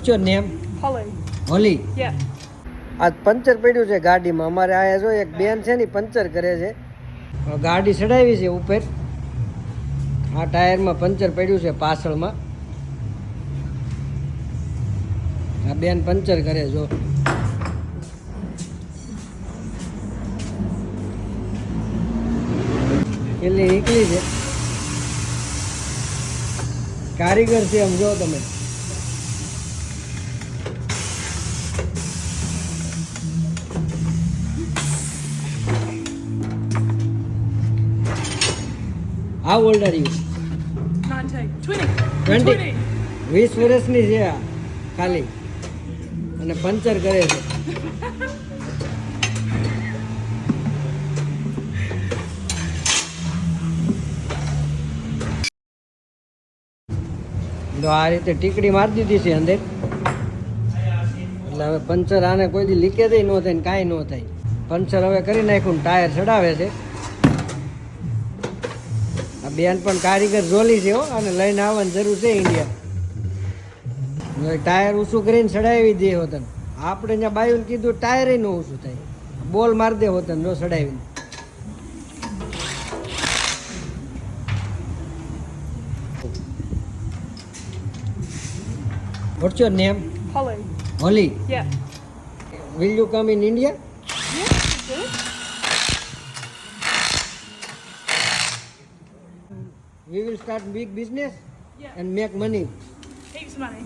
What's your name? Holly. Holly. Yeah. આજ puncture પડ્યું છે ગાડીમાં. અમારે આયા જો એક બેન છે ને પંચર કરે છે. ગાડી ચડાવી છે ઉપર. આ ટાયરમાં પંચર પડ્યું છે પાછળમાં. આ બેન પંચર કરે જો. એટલે એકલી છે. કારીગર છે આમ જો તમે. How old are you? 19. 20. 20. 20. 20 વર્ષની છે આ ખાલી અને પંચર કરે છે. તો આ રીતે ટીકડી મારી દીધી છે અંદર. એટલે હવે પંચર આને કોઈ દી લીકેજ ન થાય ને કાંઈ ન થાય. પંચર હવે કરી નાખ્યું ને ટાયર ચડાવે છે. આ બેન પણ કારીગર જોલી છે હો, અને લઈને આવવાની જરૂર છે ઇન્ડિયા. ટાયર ઊંચું કરીને ચડાવી દે હોતન. આપણે ત્યાં બાયુને કીધું ટાયર ન ઊંચું થાય, બોલ મારી દે હોતન જો ચડાવીને. What's your name? Holly. Holly. Yeah. Will you come in India? Yeah. Good. We will start big business Yeah. and make money. Heaps of money.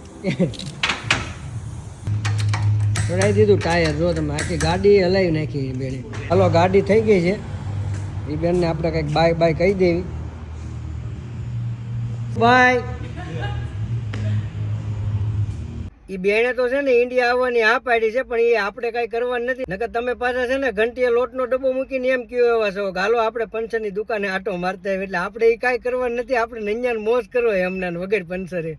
ચડાવી દીધું ટાયર જો તમે. આખી ગાડી હલાવી નાખી બેને. હાલો ગાડી થઈ ગઈ છે. એ બેનને આપણે કંઈક બાય બાય કહી દેવી. બાય. એ બેને તો છે ને ઇન્ડિયા આવવાની હા પાડી છે, પણ એ આપણે કાંઈ કરવાનું નથી. નકર તમે પાછા છે ને ઘંટીએ લોટનો ડબ્બો મૂકીને એમ કયો એવા છો હાલો આપણે પંચરની દુકાને આટો મારતા હોય. એટલે આપણે એ કાંઈ કરવાનું નથી. આપણે નૈયાને મોજ કરવો હોય એમના વગર પંચરે.